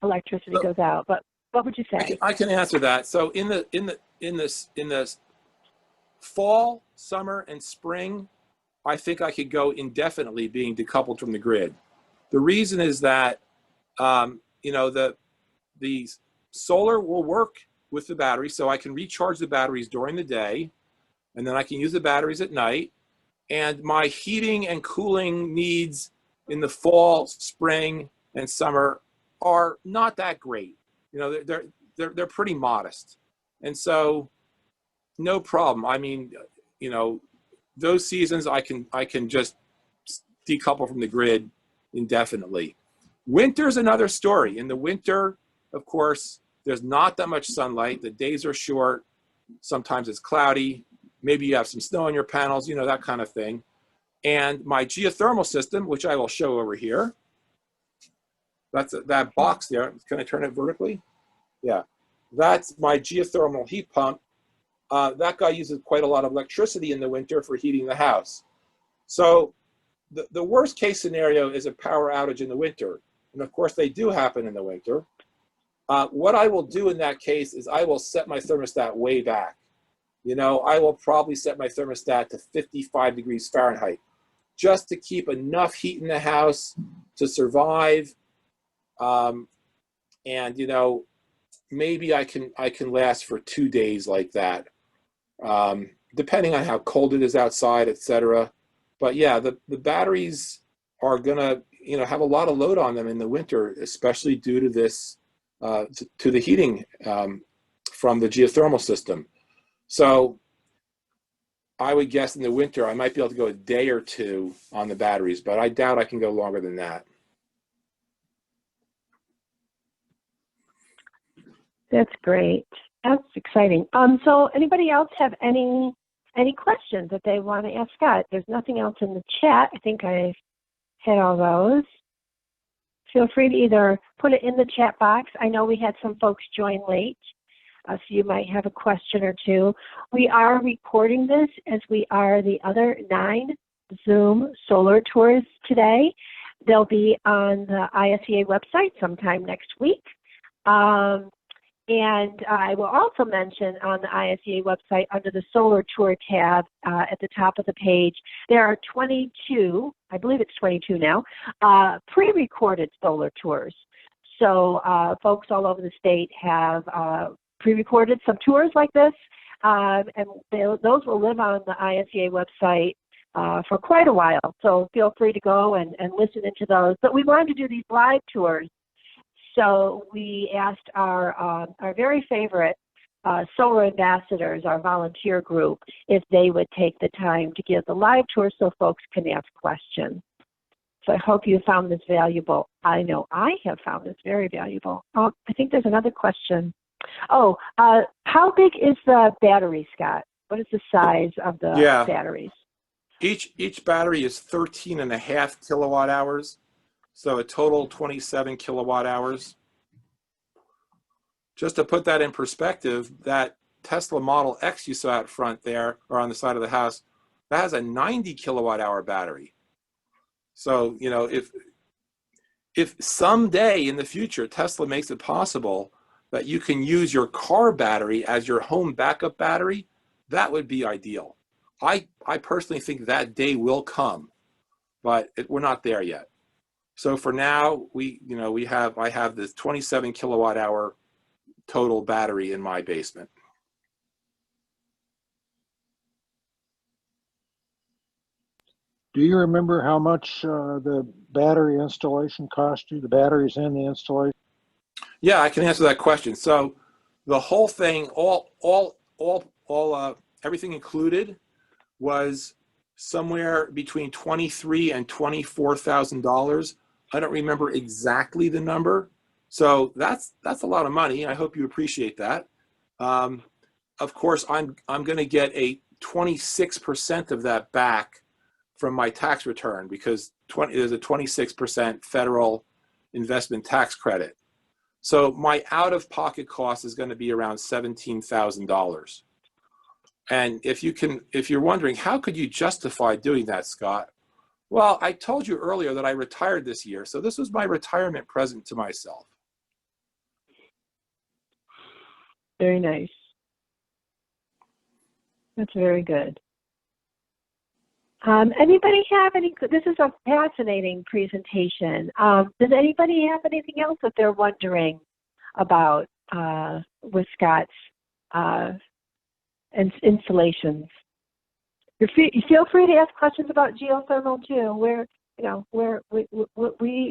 electricity goes out. But what would you say? I can answer that. So in the fall, summer, and spring, I think I could go indefinitely being decoupled from the grid. The reason is that the solar will work with the battery, so I can recharge the batteries during the day, and then I can use the batteries at night. And my heating and cooling needs in the fall, spring, and summer are not that great. They're pretty modest, and so no problem. I mean, those seasons I can just decouple from the grid indefinitely. Winter's another story. In the winter, of course, there's not that much sunlight. The days are short. Sometimes it's cloudy. Maybe you have some snow on your panels, that kind of thing. And my geothermal system, which I will show over here, that's that box there. Can I turn it vertically? Yeah. That's my geothermal heat pump. That guy uses quite a lot of electricity in the winter for heating the house. So the worst case scenario is a power outage in the winter. And of course, they do happen in the winter. What I will do in that case is I will set my thermostat way back. I will probably set my thermostat to 55 degrees Fahrenheit just to keep enough heat in the house to survive. And maybe I can last for 2 days like that, depending on how cold it is outside, etc. But yeah, the batteries are gonna have a lot of load on them in the winter, especially due to this to the heating from the geothermal system. So I would guess in the winter I might be able to go a day or two on the batteries, but I doubt I can go longer than that. That's great. That's exciting. So anybody else have any questions that they want to ask Scott? There's nothing else in the chat. I think I've hit all those. Feel free to either put it in the chat box. I know we had some folks join late, so you might have a question or two. We are recording this, as we are the other 9 Zoom solar tours today. They'll be on the ISEA website sometime next week. And I will also mention on the ISEA website under the Solar Tour tab at the top of the page, there are 22, I believe it's 22 now, pre-recorded solar tours. So folks all over the state have pre-recorded some tours like this, and those will live on the ISEA website for quite a while. So feel free to go and listen into those. But we wanted to do these live tours, so we asked our very favorite solar ambassadors, our volunteer group, if they would take the time to give the live tour so folks can ask questions. So I hope you found this valuable. I know I have found this very valuable. I think there's another question. Oh, how big is the battery, Scott? What is the size of the batteries? Each battery is 13.5 kilowatt hours, so a total 27 kilowatt hours. Just to put that in perspective, that Tesla Model X you saw out front there, or on the side of the house, that has a 90 kilowatt hour battery. So, you know, if someday in the future Tesla makes it possible that you can use your car battery as your home backup battery, that would be ideal. I personally think that day will come, but we're not there yet. So for now, I have this 27 kilowatt hour total battery in my basement. Do you remember how much the battery installation cost you? The batteries and the installation? Yeah, I can answer that question. So the whole thing, everything included, was somewhere between $23,000 and $24,000. I don't remember exactly the number. So that's a lot of money. I hope you appreciate that. Of course, I'm going to get a 26% of that back from my tax return, because there's a 26% federal investment tax credit. So my out-of-pocket cost is going to be around $17,000. And if you're wondering, how could you justify doing that, Scott? Well, I told you earlier that I retired this year, so this was my retirement present to myself. Very nice. That's very good. Anybody have any, this is a fascinating presentation. Does anybody have anything else that they're wondering about with Scott's installations? You feel free to ask questions about geothermal too.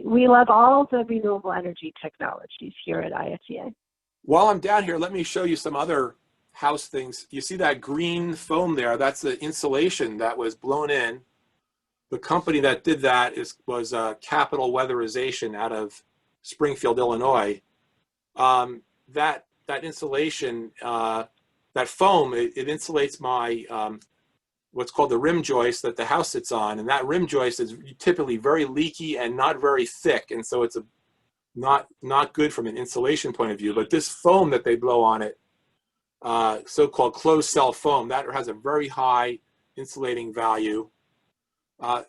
We love all the renewable energy technologies here at ISEA. While I'm down here, let me show you some other house things. You see that green foam there? That's the insulation that was blown in. The company that did that was Capital Weatherization out of Springfield, Illinois. That insulation, that foam, it insulates my what's called the rim joist that the house sits on, and that rim joist is typically very leaky and not very thick, and so it's not good from an insulation point of view. But this foam that they blow on it, so-called closed cell foam, that has a very high insulating value. That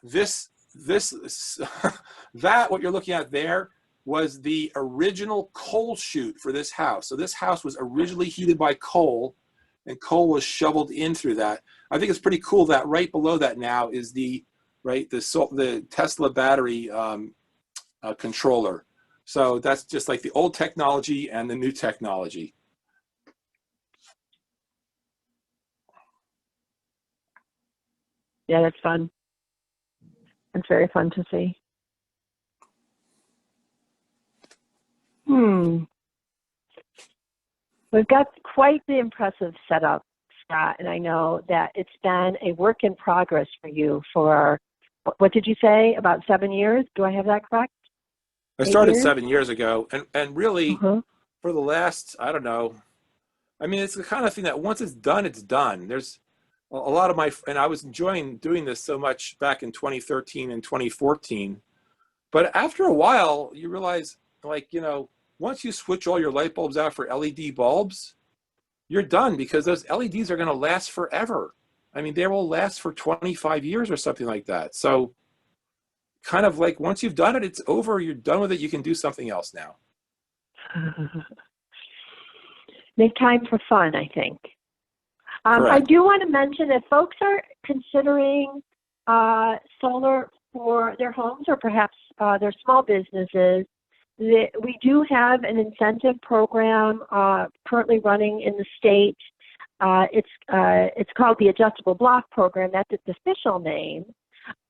what you're looking at there was the original coal chute for this house. So this house was originally heated by coal, and coal was shoveled in through that. I think it's pretty cool that right below that now is the Tesla battery controller. So that's just like the old technology and the new technology. Yeah, that's fun. It's very fun to see. We've got quite the impressive setup, Scott, and I know that it's been a work in progress for you for, what did you say, about 7 years? Do I have that correct? I started 7 years ago, and really for the last, I don't know, I mean, it's the kind of thing that once it's done, it's done. There's a lot of and I was enjoying doing this so much back in 2013 and 2014. But after a while, you realize, like, once you switch all your light bulbs out for LED bulbs, you're done, because those LEDs are going to last forever. I mean, they will last for 25 years or something like that. So kind of like once you've done it, it's over. You're done with it. You can do something else now. Make time for fun, I think. I do want to mention that folks are considering solar for their homes or perhaps their small businesses. we do have an incentive program currently running in the state. It's called the Adjustable Block Program. That's its official name.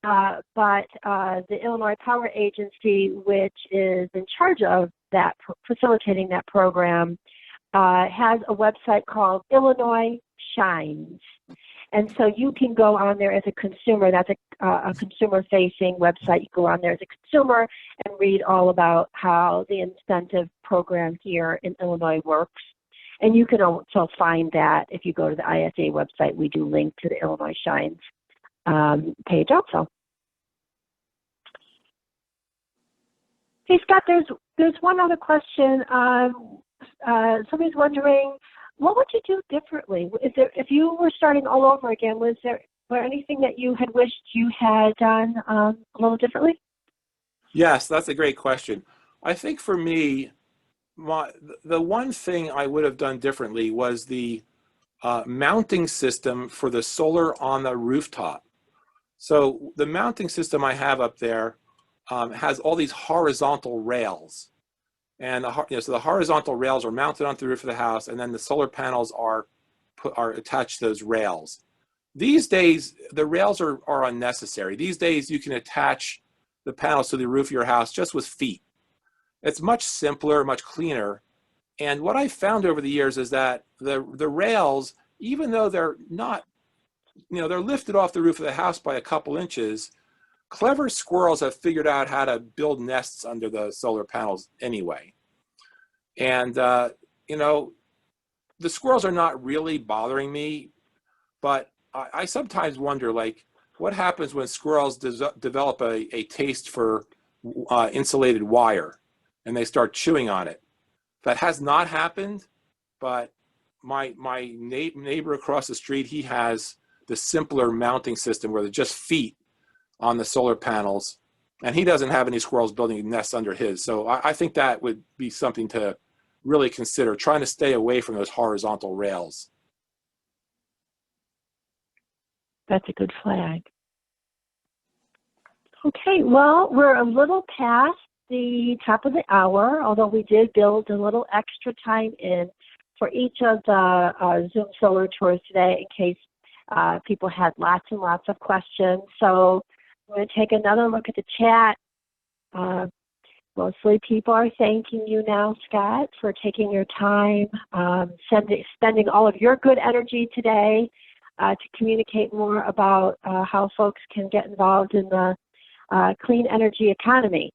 But the Illinois Power Agency, which is in charge of that, facilitating that program, has a website called Illinois Shines. And so you can go on there as a consumer. That's a consumer-facing website. You go on there as a consumer and read all about how the incentive program here in Illinois works. And you can also find that if you go to the ISA website. We do link to the Illinois Shines page also. Hey, Scott, there's one other question. Somebody's wondering, what would you do differently? If you were starting all over again, was there anything that you had wished you had done a little differently? Yes, that's a great question. I think for me, the one thing I would have done differently was the mounting system for the solar on the rooftop. So the mounting system I have up there has all these horizontal rails. And so the horizontal rails are mounted onto the roof of the house, and then the solar panels are attached to those rails. These days, the rails are unnecessary. These days, you can attach the panels to the roof of your house just with feet. It's much simpler, much cleaner. And what I found over the years is that the rails, even though they're not, they're lifted off the roof of the house by a couple inches, clever squirrels have figured out how to build nests under the solar panels anyway. And, the squirrels are not really bothering me, but I sometimes wonder, like, what happens when squirrels develop a taste for insulated wire and they start chewing on it? That has not happened, but my neighbor across the street, he has the simpler mounting system where they're just feet on the solar panels, and he doesn't have any squirrels building nests under his. So I think that would be something to really consider, trying to stay away from those horizontal rails. That's a good flag. Okay, well, we're a little past the top of the hour, although we did build a little extra time in for each of the Zoom solar tours today in case people had lots and lots of questions. So I'm going to take another look at the chat. Mostly people are thanking you now, Scott, for taking your time, spending all of your good energy today to communicate more about how folks can get involved in the clean energy economy.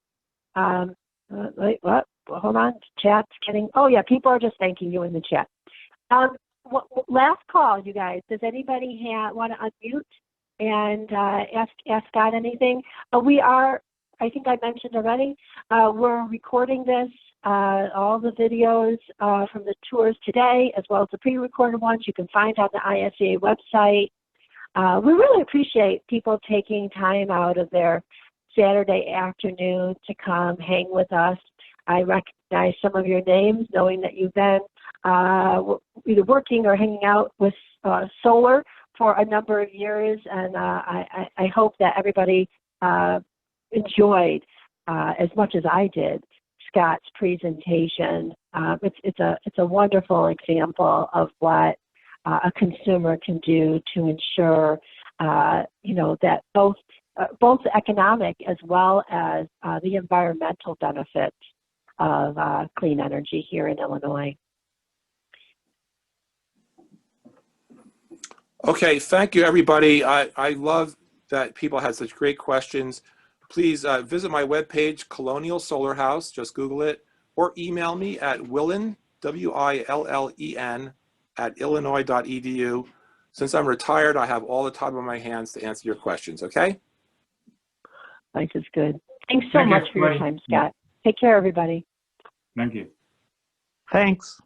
Wait, what? Well, hold on, chat's getting, oh yeah, people are just thanking you in the chat. Last call, you guys. Does anybody want to unmute and ask Scott anything? We are, I think I mentioned already, we're recording this, all the videos from the tours today, as well as the pre-recorded ones you can find on the ISA website. We really appreciate people taking time out of their Saturday afternoon to come hang with us. I recognize some of your names, knowing that you've been either working or hanging out with solar for a number of years, and I hope that everybody enjoyed as much as I did Scott's presentation. It's a wonderful example of what a consumer can do to ensure that both the economic as well as the environmental benefits of clean energy here in Illinois. Okay, thank you, everybody. I love that people had such great questions. Please visit my webpage, Colonial Solar House, just Google it, or email me at Willen, W-I-L-L-E-N, @illinois.edu. Since I'm retired, I have all the time on my hands to answer your questions, okay? Life is good. Thanks so much for your time, Scott. Take care, everybody. Thank you. Thanks.